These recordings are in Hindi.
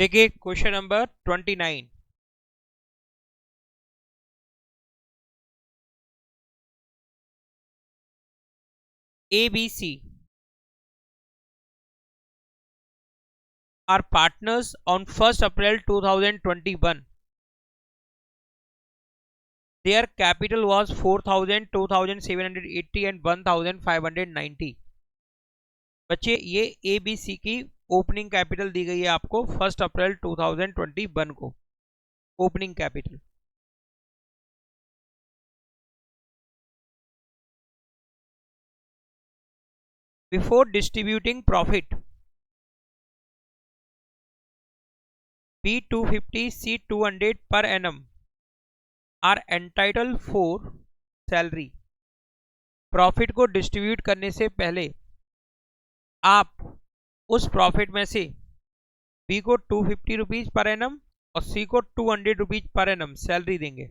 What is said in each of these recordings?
देखिए question number 29। ABC are partners on 1st April 2021. Their capital was 4,000, 2,780 and 1,590. बच्चे ये ABC की ओपनिंग कैपिटल दी गई है आपको 1 अप्रैल 2021 को। Opening capital before distributing profit B250 C200 per annum are entitled for salary. Profit को डिस्ट्रीब्यूट करने से पहले आप उस प्रॉफिट में से बी को 250 रुपीज पर एनम और सी को 200 रुपीज पर एनम सैलरी देंगे।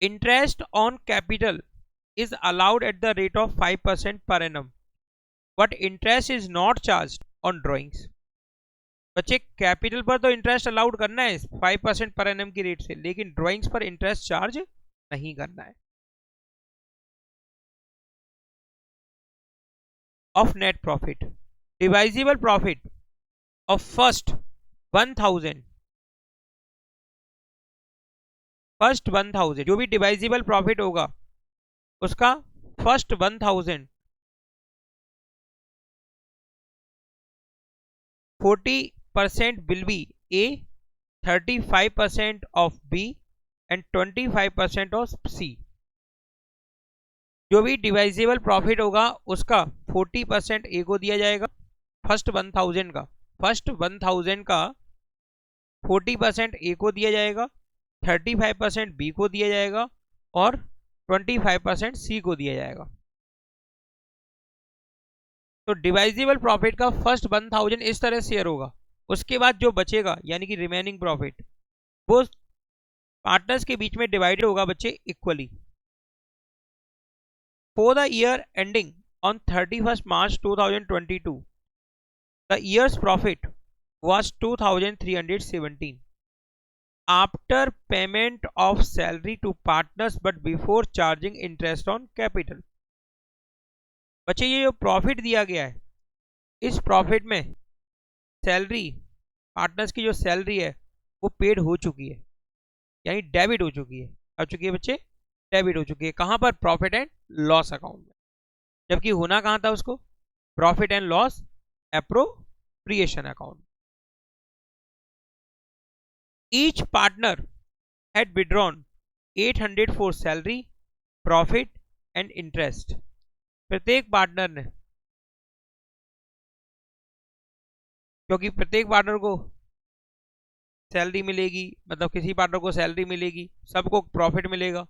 Interest on capital is allowed at the rate of 5% per annum but interest is not charged on drawings। बच्चे कैपिटल पर तो इंटरेस्ट अलाउड करना है 5% पर एनम की रेट से, लेकिन ड्राइंग्स पर इंटरेस्ट चार्ज नहीं करना है। Of net profit divisible profit of first 1000 जो भी डिवाइजिबल प्रॉफिट होगा उसका first 1000 40% will be A, 35% of B and 25% of C। जो भी डिवाइजिबल प्रॉफिट होगा उसका 40% ए को दिया जाएगा। फर्स्ट 1000 का 40% ए को दिया जाएगा, 35% बी को दिया जाएगा और 25% सी को दिया जाएगा। तो डिवाइजिबल प्रॉफिट का फर्स्ट 1000 इस तरह शेयर होगा। उसके बाद जो बचेगा यानी कि रिमेनिंग प्रॉफिट वो पार्टनर्स के बीच में डिवाइडेड होगा बच्चे equally. For the year ending on 31st March 2022, the year's profit was 2,317 after payment of salary to partners but before charging interest on capital। बच्चे ये जो प्रॉफिट दिया गया है इस प्रॉफिट में सैलरी पार्टनर्स की जो सैलरी है वो पेड हो चुकी है, यानी डेबिट हो चुकी है। आ चुकी है बच्चे, डेबिट हो चुकी है। कहां पर? प्रॉफिट एंड लॉस अकाउंट में। जबकि होना कहां था उसको? Profit and loss appropriation account. Each partner had withdrawn 800 for salary, profit and interest। प्रत्येक पार्टनर ने, क्योंकि प्रत्येक पार्टनर को सैलरी मिलेगी, मतलब किसी पार्टनर को सैलरी मिलेगी, सबको प्रॉफिट मिलेगा,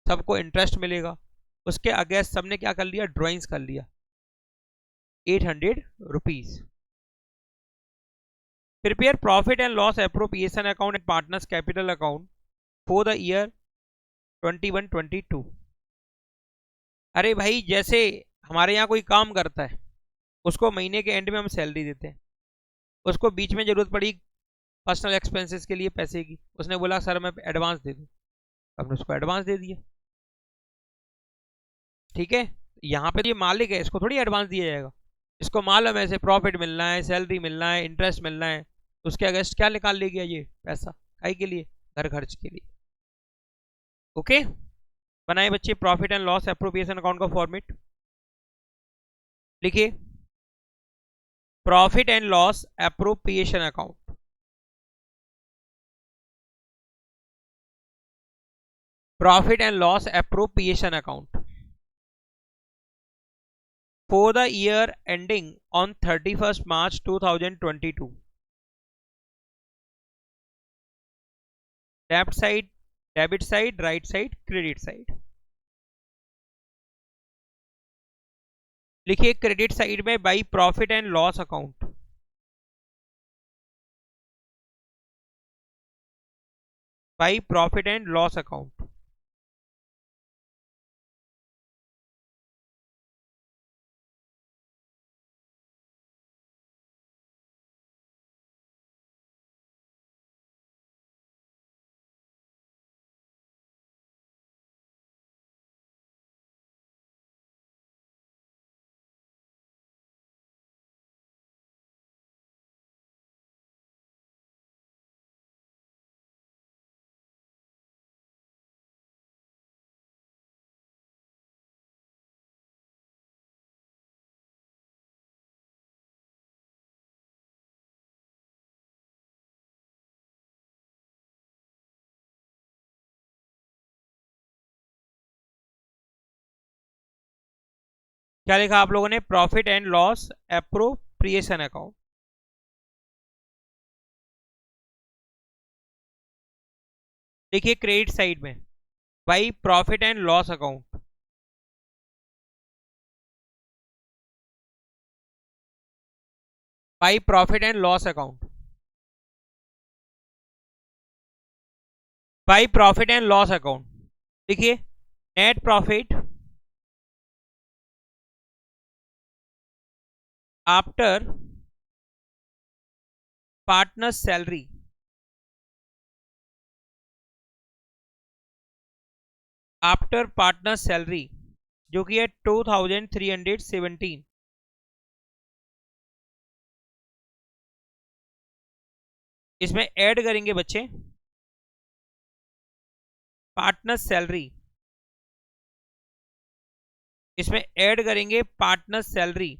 सबको इंटरेस्ट मिलेगा, उसके अगेंस्ट सबने क्या कर लिया? ड्रॉइंग्स कर लिया 800 rupees. Prepare profit and loss appropriation account and partners capital account for the year 21-22। अरे भाई, जैसे हमारे यहाँ कोई काम करता है उसको महीने के एंड में हम सैलरी देते हैं, उसको बीच में जरूरत पड़ी पर्सनल एक्सपेंसेस के लिए पैसे की, उसने बोला सर मैं एडवांस दे दूं, हमने उसको एडवांस दे दिया। ठीक है, यहाँ पे ये मालिक है, इसको थोड़ी एडवांस दिया जाएगा। इसको मालूम है ऐसे प्रॉफिट मिलना है, सैलरी मिलना है, इंटरेस्ट मिलना है, तो उसके अगेंस्ट क्या निकाल ले गया ये पैसा? काहे के लिए? घर खर्च के लिए। ओके, बनाए बच्चे profit and loss appropriation account का फॉर्मेट। लिखिए profit and loss appropriation account. Profit and loss appropriation account for the year ending on 31st March 2022। Left side debit side, right side credit side. लिखिए क्रेडिट साइड में by profit and loss account, by profit and loss account. क्या लिखा आप लोगों ने? Profit and loss appropriation account. देखिए क्रेडिट साइड में भाई प्रॉफिट एंड लॉस अकाउंट, भाई प्रॉफिट एंड लॉस अकाउंट, भाई प्रॉफिट एंड लॉस अकाउंट। देखिए net profit after partner salary, after partner salary जो कि है 2317, इसमें ऐड करेंगे बच्चे पार्टनर सैलरी, इसमें ऐड करेंगे partner salary,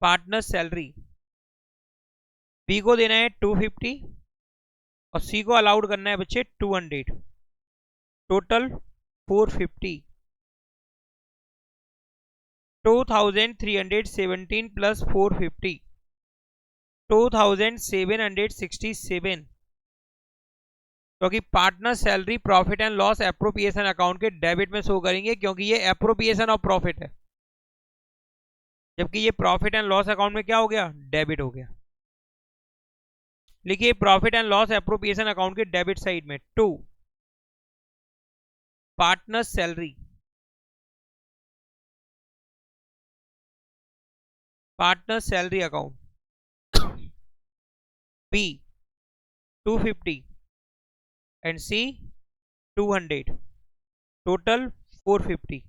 partner salary. B को देना है 250 और सी को अलाउड करना है बच्चे 200, टोटल 450। 2317 प्लस 450 2767, क्योंकि partner salary profit and loss appropriation account के डेबिट में शो करेंगे, क्योंकि ये एप्रोप्रिएशन ऑफ प्रॉफिट है, जबकि ये प्रॉफिट एंड लॉस अकाउंट में क्या हो गया? डेबिट हो गया। लिखिए profit and loss appropriation account के डेबिट साइड में to partner salary, partner salary account, B 250 and C 200, total 450।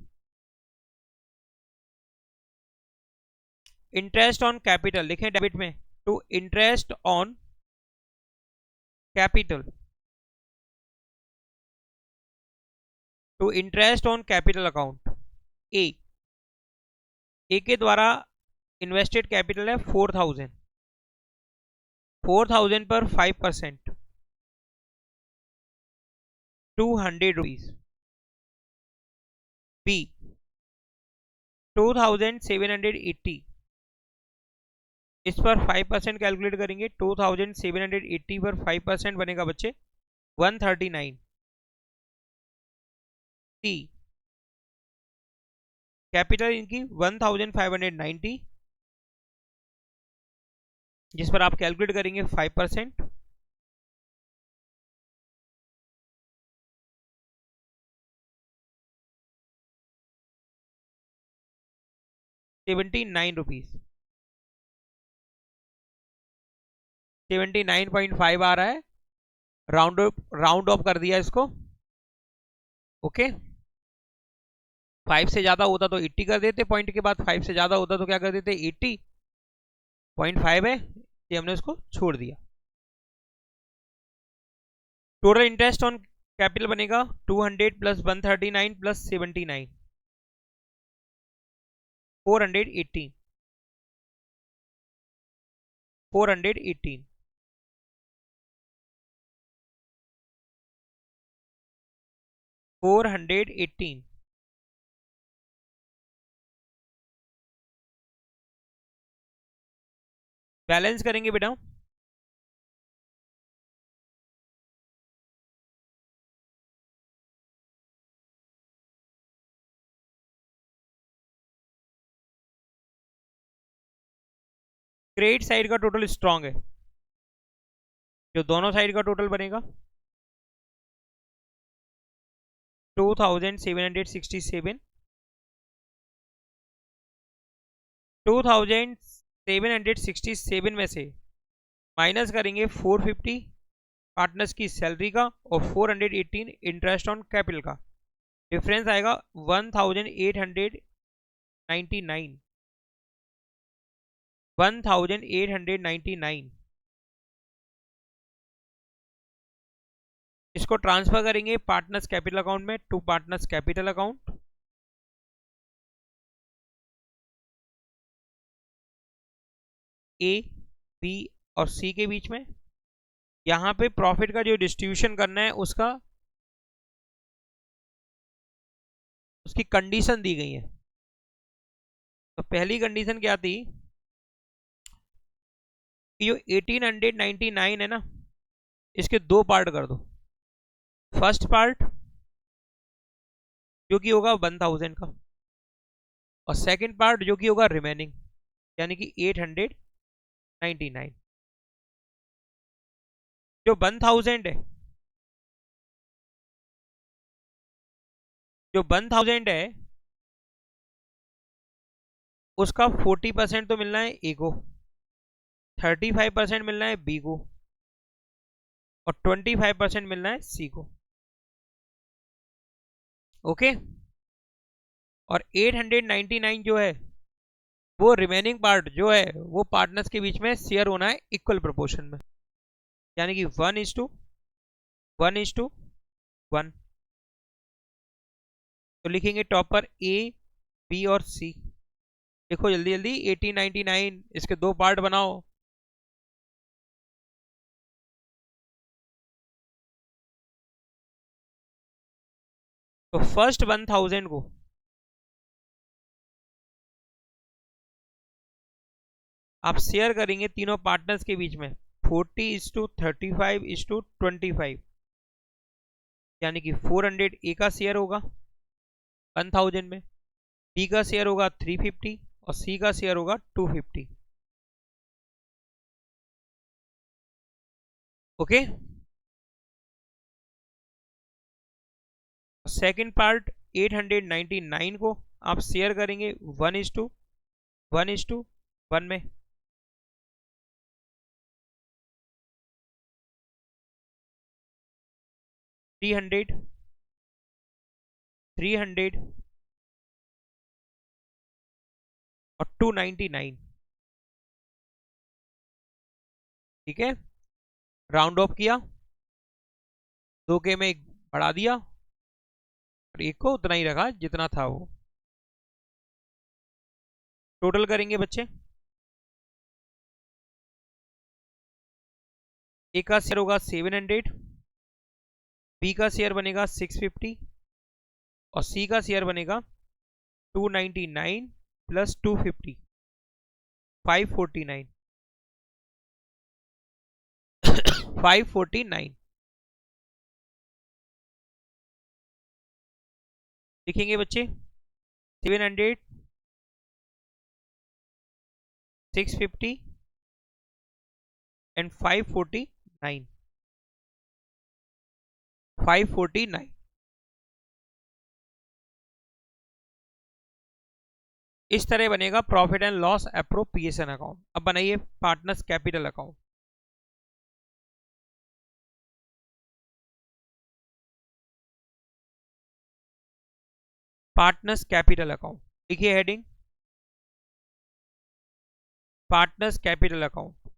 Interest on capital लिखें डेबिट में, to interest on capital, to interest on capital account. A के द्वारा इन्वेस्टेड कैपिटल है 4000, 4000 पर 5% 200 रुपीज। बी 2780, इस पर 5% कैलकुलेट करेंगे, 2780 पर 5% बनेगा बच्चे 139। सी कैपिटल इनकी 1590, जिस पर आप कैलकुलेट करेंगे 5%, 79 रुपीज, 79.5 आ रहा है, राउंड ऑफ कर दिया इसको। ओके 5 से ज्यादा होता तो 80 कर देते पॉइंट के बाद, 5 से ज्यादा होता तो क्या कर देते? 80.5 है, ये हमने उसको छोड़ दिया। टोटल इंटरेस्ट ऑन कैपिटल बनेगा 200 प्लस 139 प्लस 79, 418, 418, बैलेंस करेंगे बेटा। क्रेडिट साइड का टोटल स्ट्रांग है, जो दोनों साइड का टोटल बनेगा 2767, 2767 में से माइनस करेंगे 450 पार्टनर्स की सैलरी का और 418 इंटरेस्ट ऑन कैपिटल का, डिफरेंस आएगा 1899, 1899। इसको ट्रांसफर करेंगे पार्टनर्स कैपिटल अकाउंट में, to partners capital account. A B और सी के बीच में, यहाँ पे प्रॉफिट का जो डिस्ट्रीब्यूशन करना है उसका उसकी कंडीशन दी गई है। तो पहली कंडीशन क्या थी कि जो 1899 है ना, इसके दो पार्ट कर दो। फर्स्ट पार्ट जो कि होगा 1000 का, और सेकंड पार्ट जो कि होगा रिमेनिंग, यानी कि 899। जो 1000 है, जो 1000 है उसका 40% तो मिलना है ए को, 35% मिलना है बी को, और 25% मिलना है सी को। ओके। और 899 जो है वो रिमेनिंग पार्ट जो है वो पार्टनर्स के बीच में शेयर होना है इक्वल प्रोपोर्शन में, यानी कि 1:1:1। तो लिखेंगे टॉप पर ए, बी और सी। देखो जल्दी जल्दी, 1899 इसके दो पार्ट बनाओ। तो फर्स्ट 1000 को आप शेयर करेंगे तीनों पार्टनर्स के बीच में 40:35:25, यानी कि 400 ए का शेयर होगा 1000 में, बी का शेयर होगा 350 और सी का शेयर होगा 250। ओके। सेकंड पार्ट 899 को आप शेयर करेंगे 1:1:1 में, 300 300 और 299। ठीक है, राउंड ऑफ किया, दो के में एक बढ़ा दिया और एक को उतना ही रखा जितना था वो। टोटल करेंगे बच्चे, ए का शेयर होगा 700, बी का शेयर बनेगा 650 और सी का शेयर बनेगा 299 प्लस 250, 549। 549 लिखेंगे बच्चे, 700, 650 एंड 549। 549 इस तरह बनेगा profit and loss appropriation account. अब बनाइए partners capital account. Partners capital account लिखिए heading, partners capital account.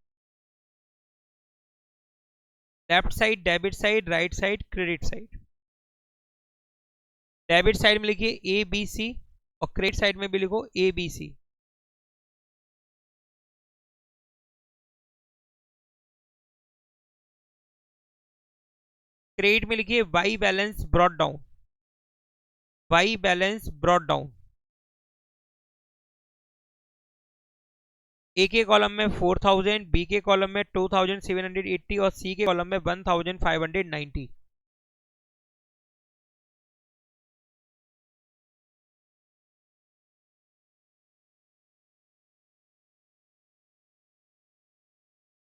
Left side debit side, right side credit side. Debit side में लिखिए ए बी सी और क्रेडिट साइड में भी लिखो ए बी सी। क्रेडिट में लिखिए by balance brought down, by balance brought down. A के कॉलम में 4000, बी के कॉलम में 2780 और सी के कॉलम में 1590।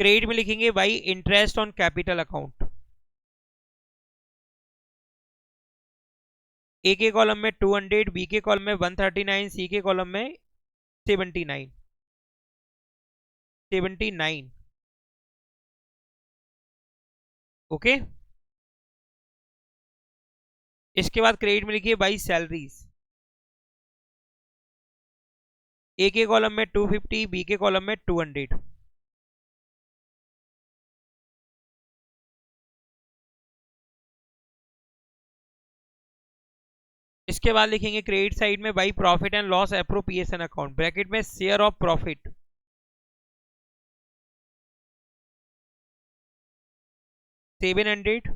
क्रेडिट में लिखेंगे by interest on capital account. A के कॉलम में 200, बी के कॉलम में 139, सी के कॉलम में 79। ओके। इसके बाद क्रेडिट में लिखिए बाई सैलरीज। ए के कॉलम में 250, बी के कॉलम में 200। इसके बाद लिखेंगे क्रेडिट साइड में by profit and loss appropriation account, bracket में शेयर ऑफ प्रॉफिट। $700,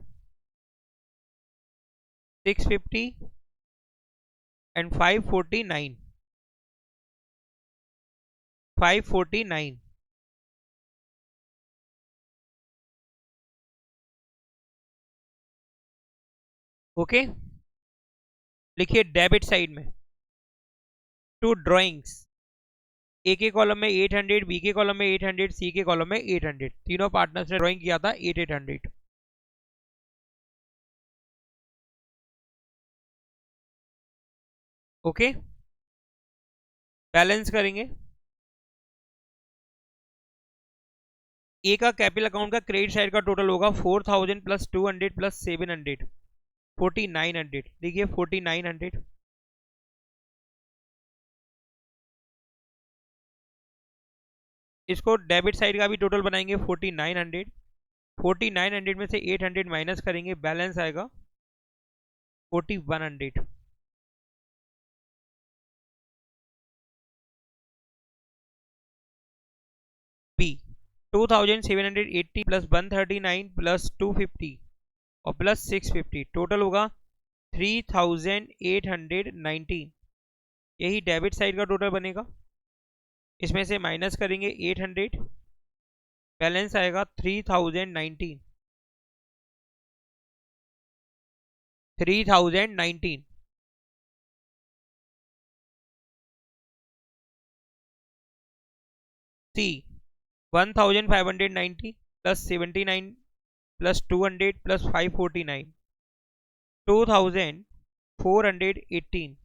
$650 एंड 549 549। ओके, लिखिए डेबिट साइड में टू ड्राइंग्स, ए के कॉलम में 800, बी के कॉलम में 800, सी के कॉलम में 800, तीनों पार्टनर्स ने ड्राइंग किया था 800। ओके, बैलेंस करेंगे। ए का कैपिटल अकाउंट का क्रेडिट साइड का टोटल होगा 4000 प्लस 200 प्लस 700, 4900। देखिए 4900। इसको डेबिट साइड का भी टोटल बनाएंगे 4900। 4900 में से 800 माइनस करेंगे, बैलेंस आएगा 4100। बी 2780 प्लस 139 प्लस 250 और प्लस 650, टोटल होगा 3819। यही डेबिट साइड का टोटल बनेगा। इसमें से माइनस करेंगे 800, बैलेंस आएगा 3019। 3019। सी 1590 प्लस 79 प्लस 200 प्लस 549, 2418।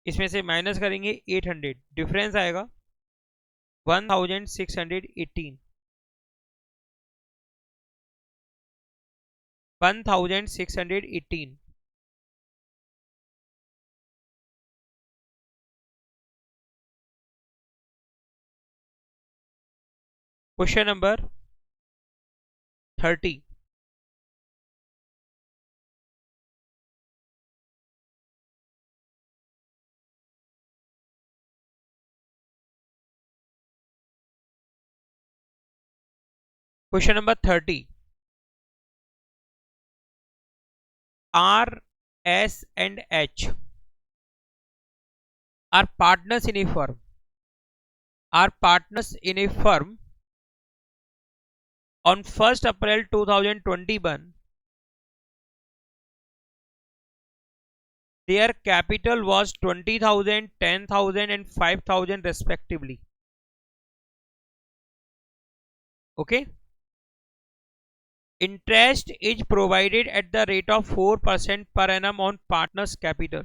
इसमें से माइनस करेंगे 800, डिफरेंस आएगा 1618। 1618। Question number 30। Question number 30। R, S and H are partners in a firm. Are partners in a firm on 1st April 2021. Their capital was 20,000, 10,000 and 5,000 respectively. Okay. Interest is provided at the rate of 4% per annum on partners capital.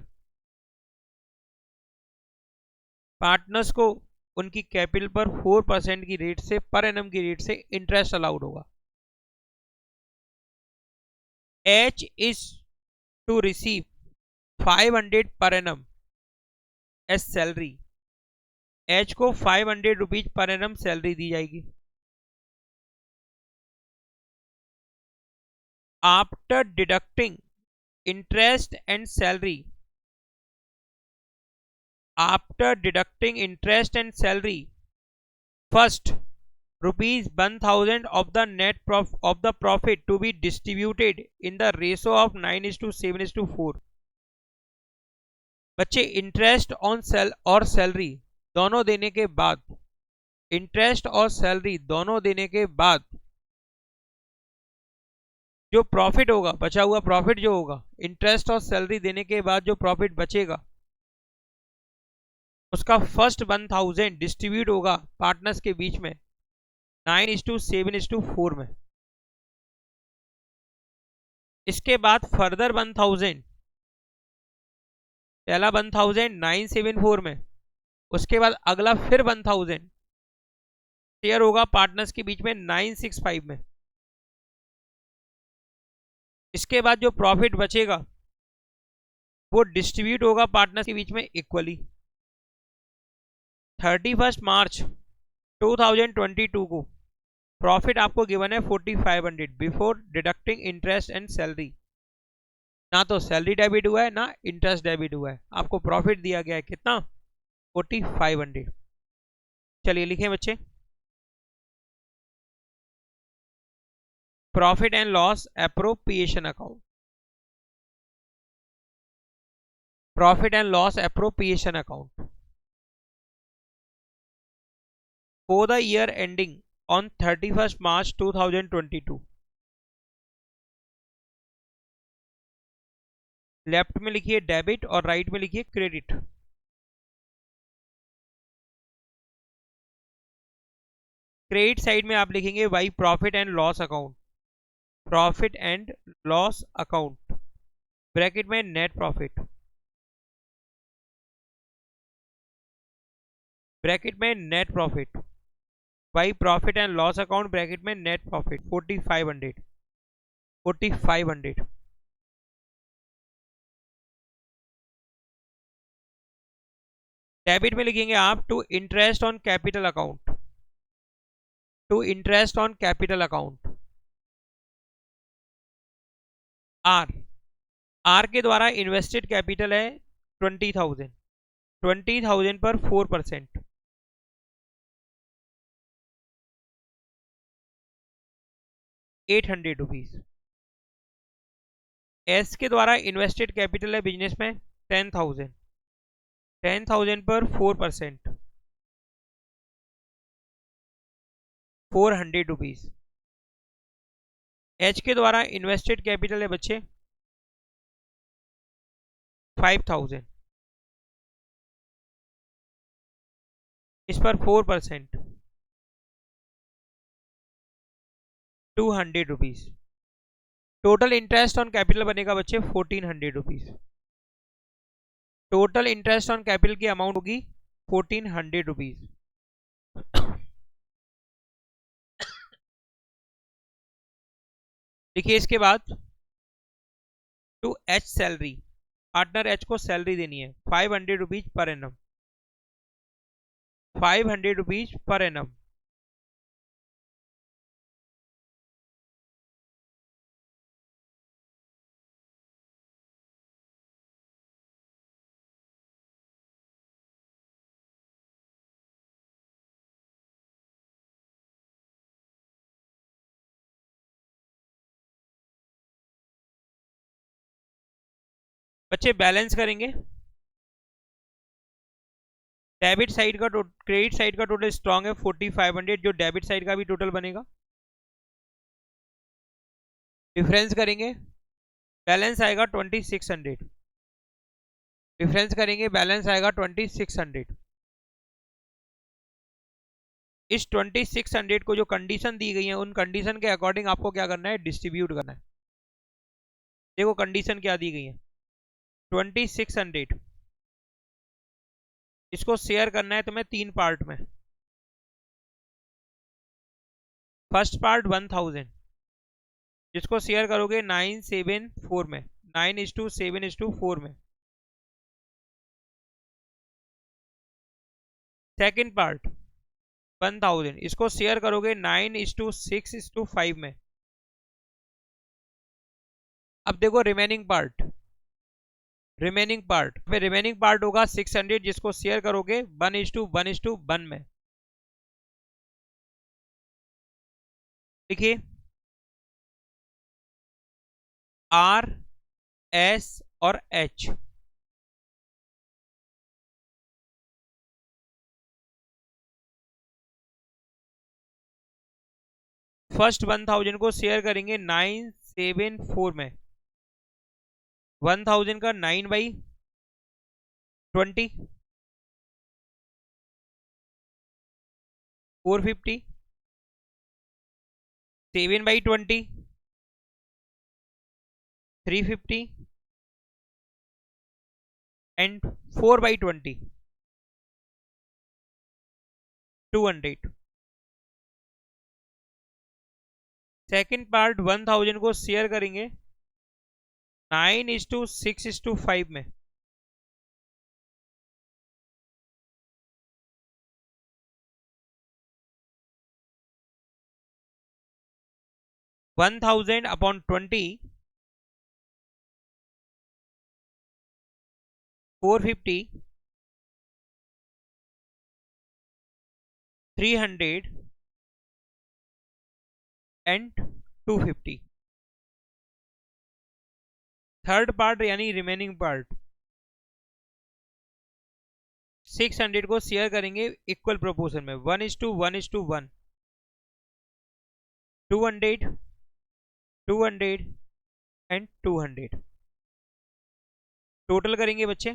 Partners को उनकी कैपिटल पर 4% की रेट से, पर एनम की रेट से इंटरेस्ट अलाउड होगा। H is to receive 500 per annum as salary. H को 500 रुपीज पर एनम सैलरी दी जाएगी। After deducting interest and salary, after deducting interest and salary, first ₹1000 of the net of the profit to be distributed in the ratio of 9:7:4। बच्चे इंटरेस्ट ऑन सेल और सैलरी दोनों देने के बाद, इंटरेस्ट और सैलरी दोनों देने के बाद जो प्रॉफिट होगा, बचा हुआ प्रॉफिट जो होगा, इंटरेस्ट और सैलरी देने के बाद जो प्रॉफिट बचेगा उसका फर्स्ट 1000 डिस्ट्रीब्यूट होगा पार्टनर्स के बीच में 9:7:4 में। इसके बाद फर्दर 1000, पहला 1000 974 में, उसके बाद अगला फिर 1000 शेयर होगा पार्टनर्स के बीच में 965 में। इसके बाद जो प्रॉफिट बचेगा वो डिस्ट्रीब्यूट होगा पार्टनर्स के बीच में इक्वली। 31 मार्च 2022 को प्रॉफिट आपको गिवन है 4500 before deducting interest and salary. ना तो सैलरी डेबिट हुआ है ना इंटरेस्ट डेबिट हुआ है, आपको प्रॉफिट दिया गया है कितना, 4500। चलिए लिखें बच्चे, profit and loss appropriation account. Profit and loss appropriation account for the year ending on 31st March 2022। Left में लिखिए डेबिट और राइट में लिखिए क्रेडिट। क्रेडिट साइड में आप लिखेंगे by profit and loss account, profit and loss account, bracket में नेट प्रॉफिट, ब्रैकेट में net profit, by profit and loss account, bracket में नेट प्रॉफिट 4500, 4500। डेबिट में लिखेंगे आप to interest on capital account, to interest on capital account. R, R के द्वारा इन्वेस्टेड कैपिटल है 20,000, 20,000 पर 4%, 800 रुपीज। एस के द्वारा इन्वेस्टेड कैपिटल है बिजनेस में 10,000, 10,000 पर 4%, 400 रुपीज। एच के द्वारा इन्वेस्टेड कैपिटल है बच्चे 5,000, इस पर 4%, 200 rupees. Total interest on capital बनेगा बच्चे 1,400 rupees. Total interest on capital की अमाउंट होगी 1,400 रुपीज। देखिए इसके बाद to H salary, partner H को सैलरी देनी है 500 rupees per annum, 500 rupees per annum. बच्चे बैलेंस करेंगे, डेबिट साइड का क्रेडिट साइड का टोटल स्ट्रांग है 4500, जो डेबिट साइड का भी टोटल बनेगा। डिफरेंस करेंगे, बैलेंस आएगा 2600, डिफरेंस करेंगे बैलेंस आएगा 2600। इस 2600 को जो कंडीशन दी गई है उन कंडीशन के अकॉर्डिंग आपको क्या करना है, डिस्ट्रीब्यूट करना है। देखो कंडीशन क्या दी गई है, 2600 इसको शेयर करना है तुम्हें 3 पार्ट में। फर्स्ट पार्ट 1000 जिसको शेयर करोगे 974 में, 9:7:4 में। सेकंड पार्ट 1000 इसको शेयर करोगे 9:6:5 में। अब देखो रिमेनिंग पार्ट, रिमेनिंग पार्ट में रिमेनिंग पार्ट होगा 600 जिसको शेयर करोगे 1:1:1 में। देखिए आर, एस और एच, फर्स्ट 1000 को शेयर करेंगे 974 में। 1000 का 9/20, 450, 7/20, 350 एंड 4/20, 200। सेकेंड पार्ट 1000 को शेयर करेंगे 9:6:5 में। One 1000/20, 450, 300 and 250। थर्ड पार्ट यानी रिमेनिंग पार्ट 600 को शेयर करेंगे इक्वल प्रोपोर्शन में, 1:1:1, 200, 200 एंड 200। टोटल करेंगे बच्चे,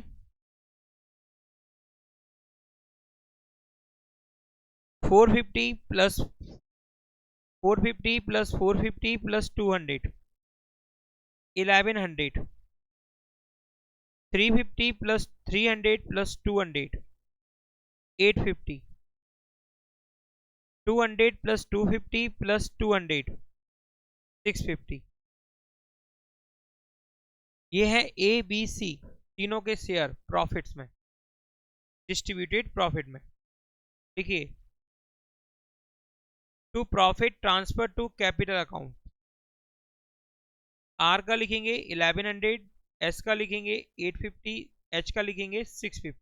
450 plus 450 plus 450 plus 200, 1100, 350 plus 300 plus 200, 850, 200 plus 250 plus 200, 650। ये है ए बी सी तीनों के शेयर प्रॉफिट्स में, डिस्ट्रीब्यूटेड प्रॉफिट में। देखिए, to profit transfer to capital account, R का लिखेंगे 1100, एस का लिखेंगे 850, एच का लिखेंगे 650।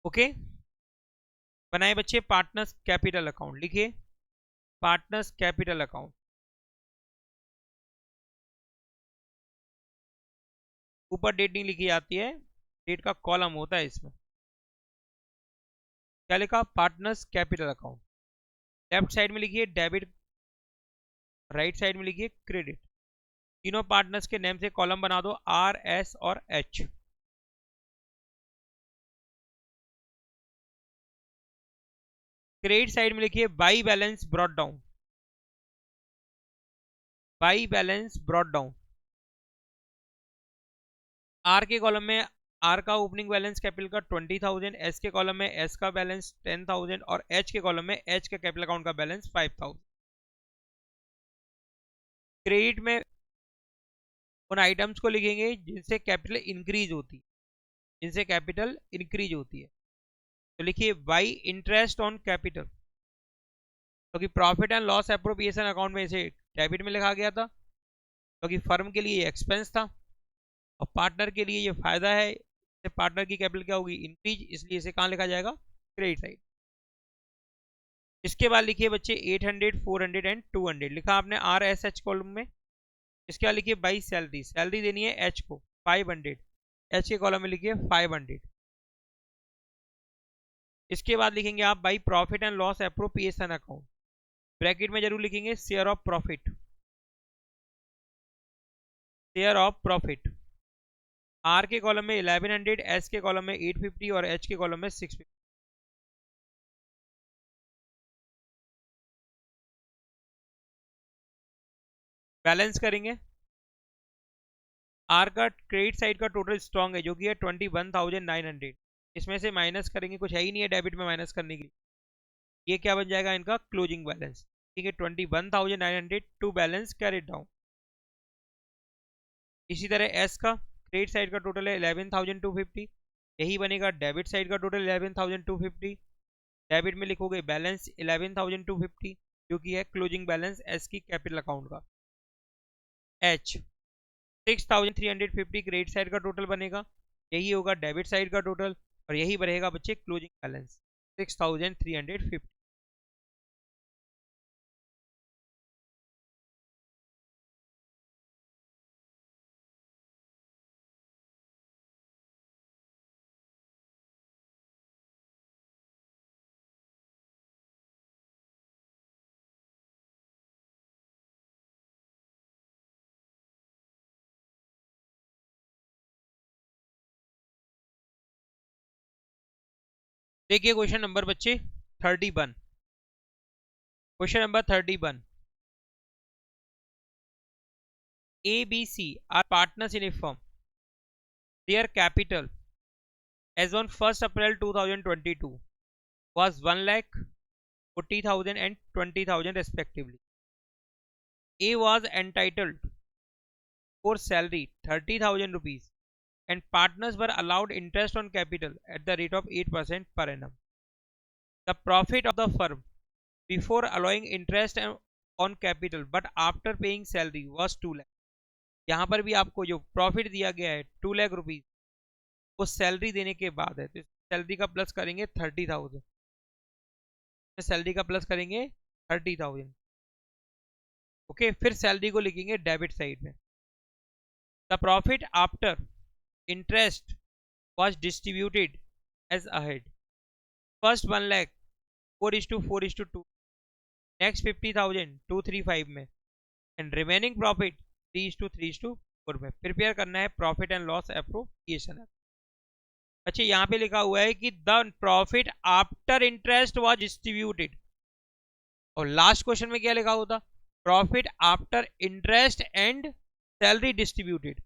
ओके, बनाए बच्चे पार्टनर्स कैपिटल अकाउंट। लिखिए पार्टनर्स कैपिटल अकाउंट, ऊपर डेट नहीं लिखी जाती है, डेट का कॉलम होता है इसमें। क्या लिखा? Partners capital account. Left side में लिखिए डेबिट, राइट साइड में लिखिए क्रेडिट। तीनों पार्टनर्स के नेम से कॉलम बना दो, आर एस और एच। क्रेडिट साइड में लिखिए by balance brought down, by balance brought down. R के कॉलम में आर का ओपनिंग बैलेंस कैपिटल का 20,000, एस के कॉलम में एस का बैलेंस 10,000 और एच के कॉलम में एच के कैपिटल अकाउंट का बैलेंस 5,000। क्रेडिट में उन आइटम्स को लिखेंगे जिनसे कैपिटल इंक्रीज होती है, जिनसे कैपिटल इंक्रीज होती है। तो लिखिए बाई इंटरेस्ट ऑन कैपिटल, क्योंकि profit and loss appropriation account में इसे डेबिट में लिखा गया था, क्योंकि फर्म के लिए ये एक्सपेंस था और पार्टनर के लिए ये फायदा है। पार्टनर की कैपिटल क्या होगी? इंक्रीज, इसलिए इसे कहाँ लिखा जाएगा? Credit side. इसके बाद लिखिए बच्चे 800, 400 एंड 200 लिखा आपने आर एस एच कॉलम में। इसके बाद लिखिए बाई सैलरी, सैलरी देनी है एच को 500, एच के कॉलम में लिखिए 500। इसके बाद लिखेंगे आप by profit and loss appropriation account, bracket में जरूर लिखेंगे share of profit, share of profit. R के कॉलम में 1100, एस के कॉलम में 850 और एच के कॉलम में 650। बैलेंस करेंगे। आर का क्रेडिट साइड का टोटल स्ट्रॉन्ग है जो कि है 21,900, इसमें से माइनस करेंगे, कुछ है ही नहीं है डेबिट में माइनस करने के लिए। ये क्या बन जाएगा? इनका क्लोजिंग बैलेंस। ठीक है, 21,900 टू बैलेंस कैरिड डाउन। इसी तरह एस का क्रेडिट साइड का टोटल है 11,250, यही बनेगा डेबिट साइड का टोटल 11,250। डेबिट में लिखोगे बैलेंस 11,250 जो कि है क्लोजिंग बैलेंस एस की कैपिटल अकाउंट का। एच 6,350 क्रेडिट साइड का टोटल बनेगा, यही होगा डेबिट साइड का टोटल और यही बनेगा बच्चे क्लोजिंग बैलेंस 6,350। देखिए क्वेश्चन नंबर बच्चे 31, question number 31। A, B, C are partners in a firm. Their capital as on 1st April 2022 was 1,40,000 and 20,000 respectively. A was entitled for salary 30,000 rupees and partners were allowed interest on capital at the rate of 8% per annum. The profit of the firm before allowing interest on capital but after paying salary was 2 lakh. यहाँ पर भी आपको जो प्रॉफिट दिया गया है 2 लाख रुपीज, वो सैलरी देने के बाद है, तो सैलरी का प्लस करेंगे 30,000, सैलरी का प्लस करेंगे 30,000। ओके, फिर सैलरी को लिखेंगे डेबिट साइड में। The profit after interest was distributed as ahead. First 1 lakh 4:4:2, next 50,000 235 में, एंड रिमेनिंग प्रॉफिट 3:3:4 में। प्रिपेयर करना है प्रॉफिट एंड लॉस एप्रोप्रिएशन। अच्छा, यहाँ पे लिखा हुआ है कि the profit after interest was distributed, और लास्ट क्वेश्चन में क्या लिखा होता, profit after interest and salary distributed.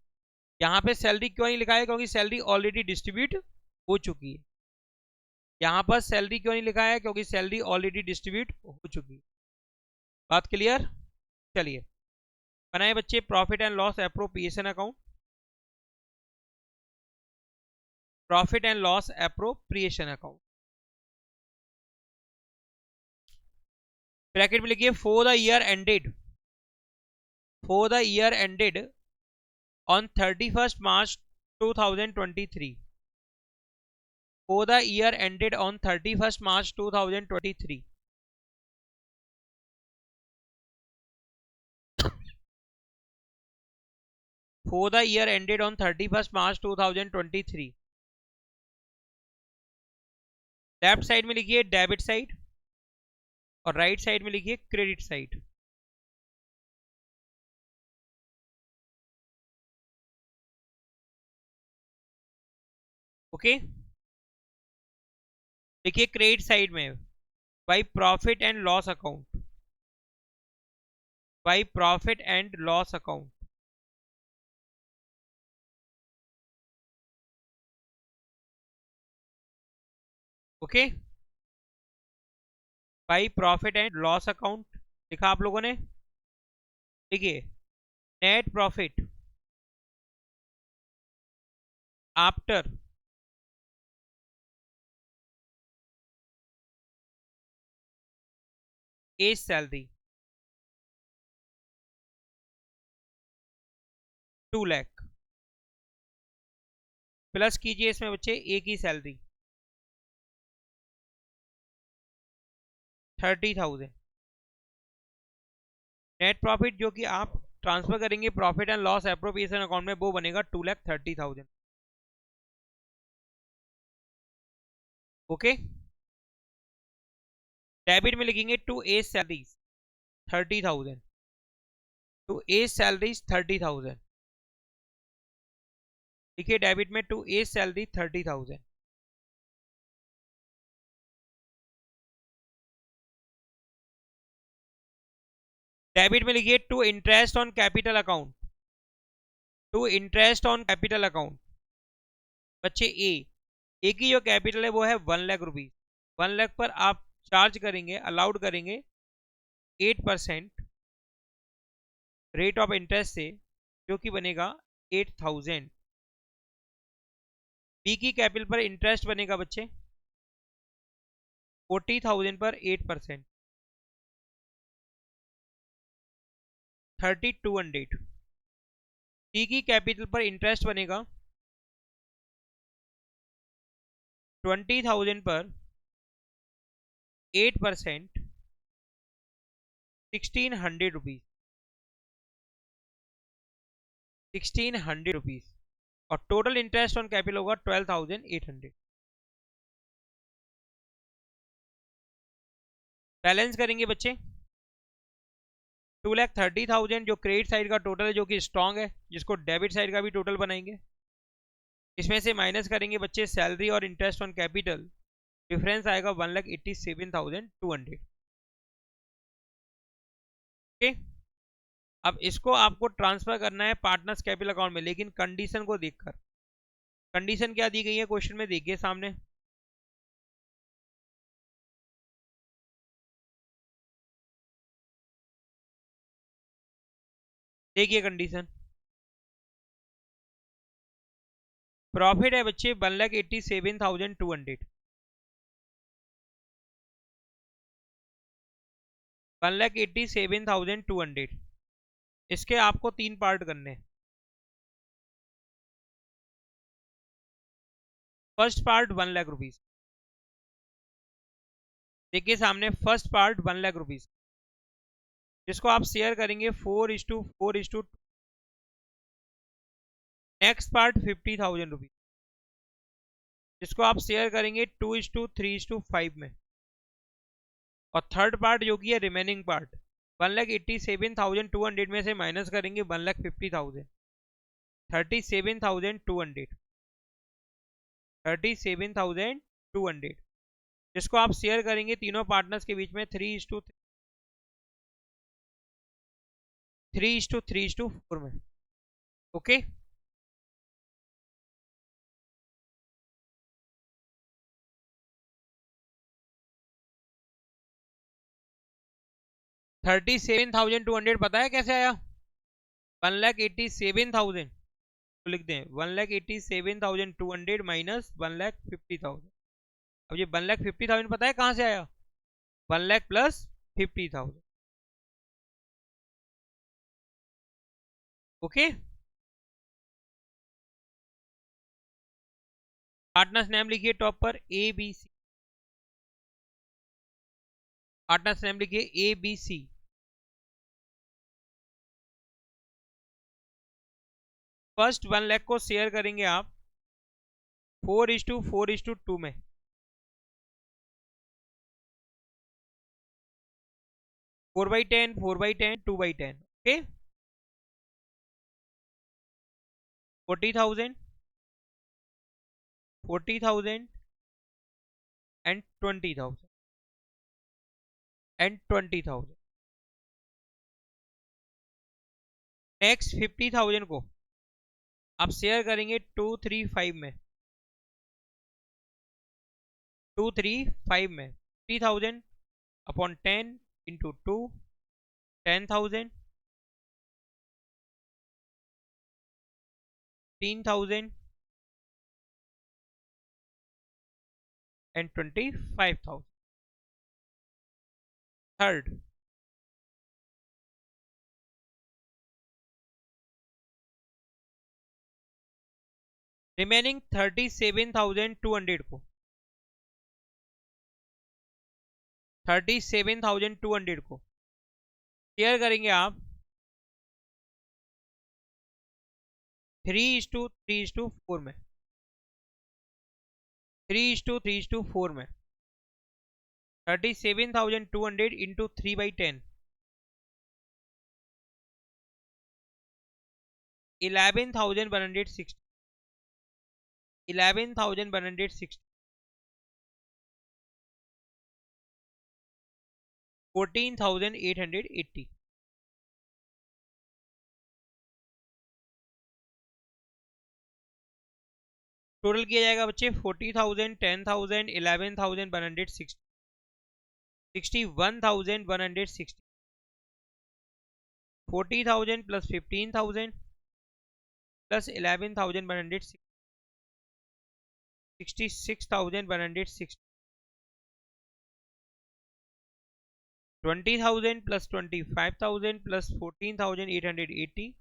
यहाँ पे सैलरी क्यों नहीं लिखा है, क्योंकि सैलरी ऑलरेडी डिस्ट्रीब्यूट हो चुकी है। यहाँ पर सैलरी क्यों नहीं लिखा है, क्योंकि सैलरी ऑलरेडी डिस्ट्रीब्यूट हो चुकी है। बात क्लियर? चलिए बनाए बच्चे profit and loss appropriation account. Profit and loss appropriation account, bracket में लिखिए for the year ended, for the year ended on 31st March 2023, for the year ended on 31st March 2023, for the year ended on 31st March 2023, left side में लिखिए डेबिट साइड और राइट साइड में लिखिए क्रेडिट साइड। ओके, देखिए क्रेडिट साइड में by profit and loss account, by profit and loss account. Okay, by profit and loss account लिखा आप लोगों ने। देखिए net profit after as salary 2 lakh, plus कीजिए इसमें बच्चे एक ही सैलरी 30,000। नेट प्रॉफिट जो कि आप ट्रांसफर करेंगे profit and loss appropriation account में, वो बनेगा 2,30,000। ओके, डेबिट में लिखेंगे to as salaries 30,000, to as salaries 30,000। लिखिए डेबिट में टू एज सैलरी 30,000। डेबिट में लिखिए to interest on capital account, to interest on capital account. बच्चे ए की जो कैपिटल है वो है 1 लाख रुपीज, 1 लाख पर आप चार्ज करेंगे, अलाउड करेंगे 8% रेट ऑफ इंटरेस्ट से, जो कि बनेगा 8,000। बी की कैपिटल पर इंटरेस्ट बनेगा बच्चे 40,000 पर 8%, 3,200। सी की कैपिटल पर इंटरेस्ट बनेगा 20,000 पर 8%, 1,600 रुपीज, 1,600 रुपीज, और टोटल इंटरेस्ट ऑन कैपिटल होगा 12,800। बैलेंस करेंगे बच्चे 2,30,000 जो क्रेडिट साइड का टोटल है, जो कि स्ट्रांग है, जिसको डेबिट साइड का भी टोटल बनाएंगे। इसमें से माइनस करेंगे बच्चे सैलरी और इंटरेस्ट ऑन कैपिटल, डिफरेंस आएगा 1,87,200। ओके, अब इसको आपको ट्रांसफर करना है पार्टनर्स कैपिटल अकाउंट में, लेकिन कंडीशन को देखकर। कंडीशन क्या दी गई है क्वेश्चन में, देखिए सामने। देखिए कंडीशन, प्रॉफिट है बच्चे 1,87,200, 1,87,200। इसके आपको 3 पार्ट करने हैं। फर्स्ट पार्ट 1,00,000 रुपीज, देखिए सामने फर्स्ट पार्ट 1,00,000 रुपीज, जिसको आप शेयर करेंगे 4:4:2। नेक्स्ट पार्ट 50,000 रुपीज, जिसको आप शेयर करेंगे 2:3:5 में। और थर्ड पार्ट जो कि है रिमेनिंग पार्ट 1,87,200 में से माइनस करेंगे 1,50,000, 37,200, 37,200, जिसको आप शेयर करेंगे तीनों पार्टनर्स के बीच में 3:4 में। ओके, 37,200 पता है कैसे आया? 1,87,000 तो लिख दें 1,87,200 माइनस 1,50,000। अब ये 1,50,000 पता है कहां से आया? 1,00,000 प्लस 50,000। ओके, पार्टनर्स नेम लिखिए टॉप पर ABC, पार्टनर्स नेम लिखिए ABC। फर्स्ट 1,00,000 को शेयर करेंगे आप 4:4:2 में। 4/10, 4/10, 2/10। Okay, 40,000, 40,000 and 20,000 and 20,000। नेक्स्ट 50,000 को आप शेयर करेंगे 235 में, 235 में 50,000 upon 10 into 2, 10,000, 3,000 and 25,000। Third remaining 37,200 को 37,200 को शेयर करेंगे आप 3:3:4 में, 3:3:4 में 37,200 इंटू 3/10, 11,160, 11,160, 14,880। टोटल किया जाएगा बच्चे 40,000, 10,000, 11,160, 61,160, 40,000 प्लस 15,000 प्लस 11,160, 66,160, 20,000 प्लस 25,000 प्लस 14,880,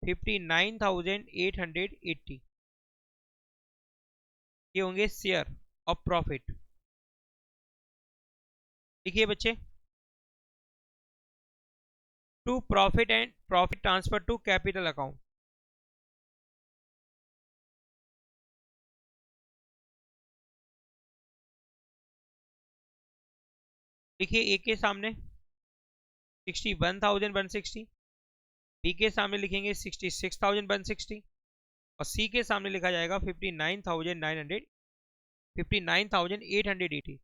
59,880। ये होंगे शेयर ऑफ प्रॉफिट। देखिए बच्चे, to profit and profit transfer to capital account. देखिए ए के सामने 61,160, बी के सामने लिखेंगे 66,160 और सी के सामने लिखा जाएगा 59,900, 59,880,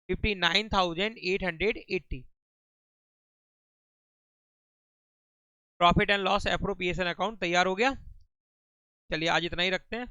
59,880। Profit and loss appropriation account तैयार हो गया। चलिए आज इतना ही रखते हैं।